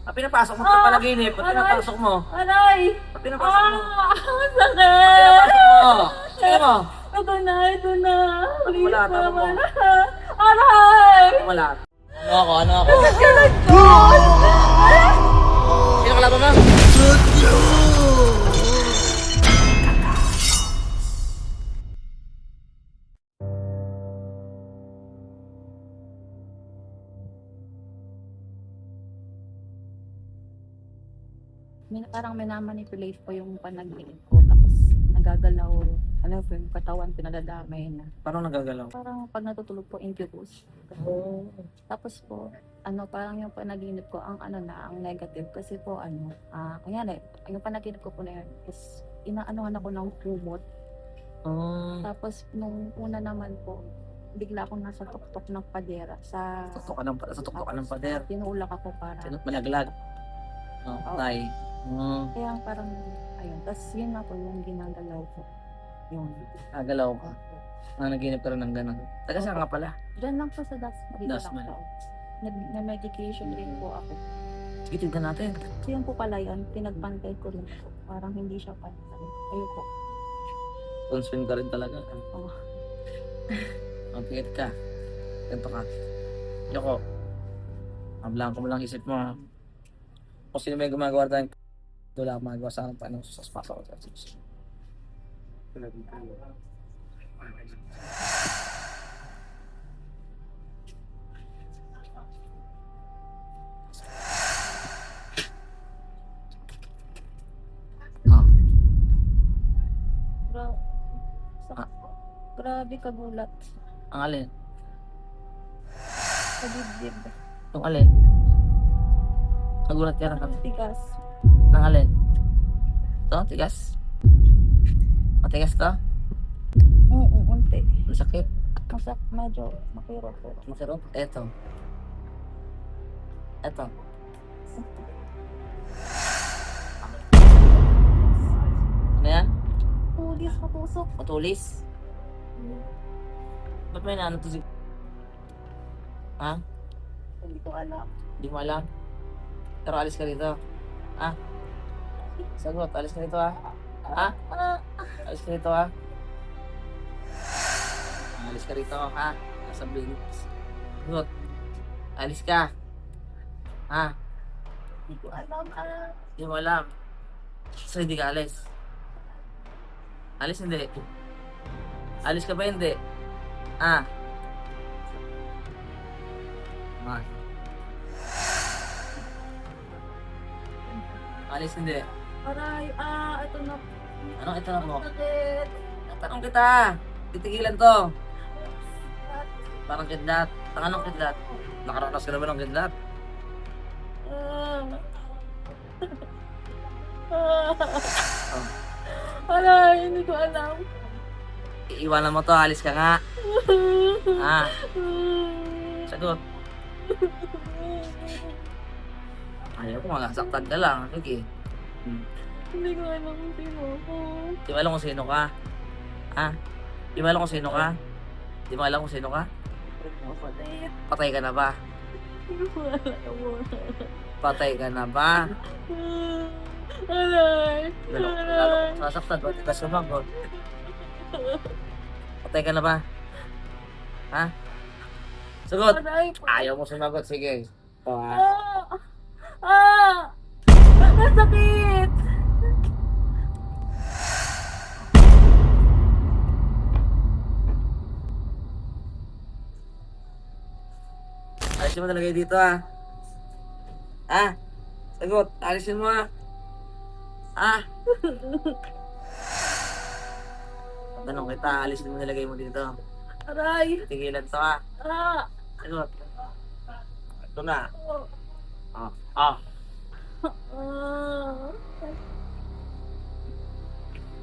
Pinapasok mo sa panaginip. Ba't pinapasok mo? Aray! Ba't pinapasok mo? Ang sakit! Pinapasok mo? Tingnan mo. Ito na, ito na. Please Wala, tama mo. naman. Aray! Wala. Ano ako? Ano ako? Diyos! Sino kalaban mo? Parang minamanipulate po yung panaginip ko. Tapos nagagalaw. Ano po yung katawan pinadadamay na. Parang nagagalaw. Parang pag natutulog po, incubus. Tapos po, parang yung panaginip ko, ang negative. Kasi po, kunyari, yung panaginip ko po na yun is, inaanuhan ako ng kumot. Tapos, nung una naman po, bigla akong nasa tuktok ng padera. Sa tuktok ka ng pader. Tinulak ako para. Malaglag. Tay. Kaya parang, ayun. Tapos, yun na po yung ginagalaw ko. Yung Galaw ka. Naginip ka rin ng gano'n. Taga saan ka pala? Diyan lang po sa Dasma. Dasma. Na-medication din po ako. Sige, tignan natin. So yun po pala yun, pinagbantay ko rin po. Parang hindi siya pantay. Ayun po. Concern ka rin talaga. Oh. Mapikit ka. Ganto ka. Yoko. Blanco mo lang isip mo ha. Kung sino may gumagawa tayo, wala akong magawa sa akin paano susaspaso ko sa susunod. Gra- Grabe kagulat. Ang alin? Sa dibdib. Yung alin? Nagulat ka na Ang tigas. Ng alin? Ito? Tigas? Matigas to? Unti. Masakit? Medyo makiro po. Masarap? Eto. Eto. Ano yan? Tulis, matusok. Matulis? Ba't may naano to si... Ha? Hindi ko alam. Hindi mo alam? Pero alis ka rito. Ha? Sagot, alis ka rito ha? Ha? Alis ka rito ha? Alis ka rito ha? Sabihin. Sagot. Alis ka. Ha? Hindi ko alam. Hindi mo alam. So hindi ka alis. Alis hindi. Alis ka ba hindi? Ah. Man. Alis hindi. Aray, ito na. Anong ito na mo? Sakit. Tanong kita. Titigilan to. Parang kidlat. Anong kidlat? Nakaranas ka naman ng kidlat. Aray, hindi ko alam. Iiwanan mo to. Alis ka nga. Ah. Sagot. Ayaw ko mga saktan ka lang. Sige. Hindi ko alam kung sino ako. Di mo alam kung sino ka? Ha? Di mo alam kung sino ka? Di mo alam kung sino ka? Kapatid. Patay ka na ba? Hindi ko alam. Patay ka na ba? Aray. Lalo kung sasaktan. Ba't ka sumagot? Patay ka na ba? Ha? Sagot! Aray. Ayaw mo sumagot. Sige. Ito ha. Masakit. Alisin mo talaga yun dito ha. Ha? Sagot. Alisin mo ha. Ha? Tanong kita. Alisin mo nilagay mo dito. Aray. Tigilan to ha. Sagot. Ito na.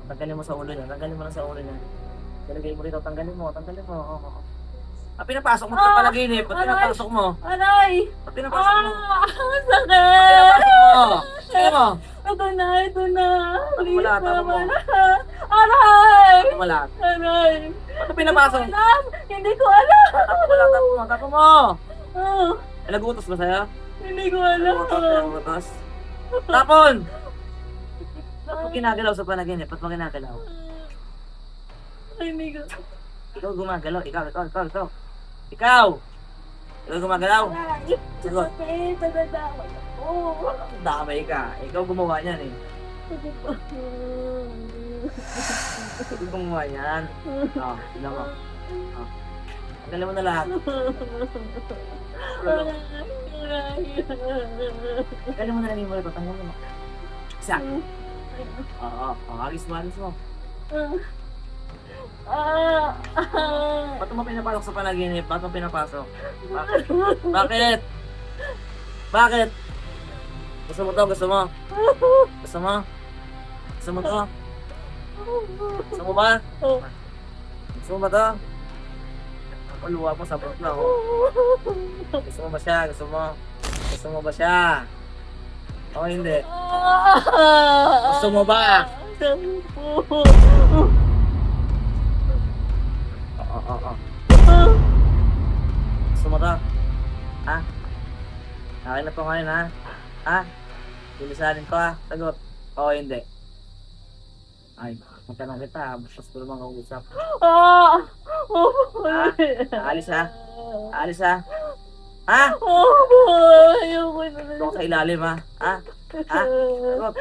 Tanggalin mo sa ulo niya. Tanggalin mo lang sa ulo niya. Nilagay mo dito. Tanggalin mo. Tanggalin mo. Pinapasok mo sa panaginip. Ba't pinapasok mo? Aray. Ba't pinapasok mo? Ang sakit. Pinapasok mo. Tingnan mo. Ito na, ito na. Please Wala, tama mo. naman. Aray. Wala. Aray. Ba't pinapasok? Alam. Hindi ko alam. Tapo mo lang. Tapo mo. Tapo mo. Ah, Nagutos ba sa'yo? Hindi ko alam. Butas. Tapon! Ba't mo ginagalaw sa panaginip? Ba't mo ginagalaw? Hindi ko. Ikaw gumagalaw. Ikaw. Ikaw! Ikaw gumagalaw. Sagot. Bakit? Nadadamay ako. Damay ka. Ikaw gumawa niyan eh. Ikaw gumawa niyan. Oh, tignan mo. Oh. Tanggalin mo na lahat. Tanggalin mo na lang yung mula ko. Tanggalin mo. Isa. Oo. Alis mo. Ba't mo pinapasok sa panaginip? Ba't mo pinapasok? Bakit? Bakit? Gusto mo to? Gusto mo? Gusto mo? Gusto mo to? Gusto mo ba? Gusto mo ba to? Ang luwa mo, sabot na oh. Gusto mo ba siya? Gusto mo? Gusto mo ba siya? O hindi? Gusto mo ba? Oo. Gusto mo to? Ha? Akin na to ngayon ha? Ha? Bilisanin ko ha? Sagot. Oo hindi? Ay, magtanong kita ha? Basta ko naman kausap. Ha? Alis ha? Alis ha? Ha? Ayoko na. Ito ka sa ilalim ha? Ha? Ha? Sagot.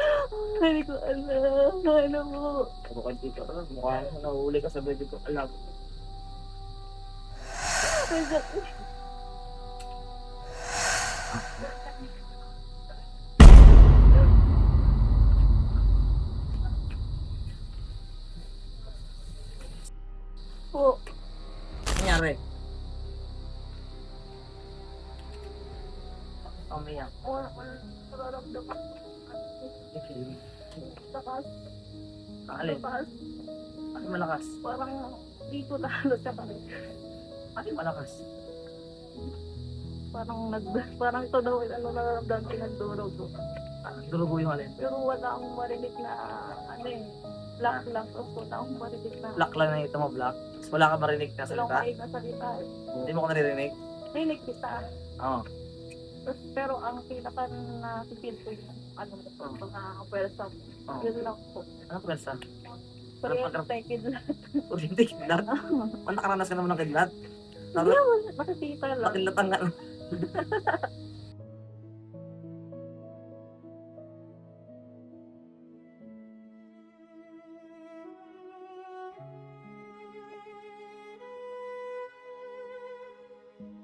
Hindi ko alam. Ano mo? Bukod dito. Mukha mo nahuli ka sa bebe ko. Alam. Po. Nangyari? Umiyak. Nararamdaman ko. Takas. Alin? Takas. Ano malakas? Parang dito talo sa kanya. Ano malakas? Parang ito daw ano nararamdaman ko nagdurog ko. Durugo yung alin? Pero wala akong marinig na ano eh. Black tapos wala akong marinig na. Black lang na ito mo, black. Tapos wala ka marinig na Wala salita. akong marinig na salita. Hindi mo ko naririnig? Rinig kita. Oo. Pero ang pinaka na sipil ko yung ano mga pwersa. Oo. Yun lang po. Anong pwersa? Kuryente, kidlat. Kuryente, kidlat? Nakaranas ka naman ng kidlat? Nakikita lang. Nakilatan ka.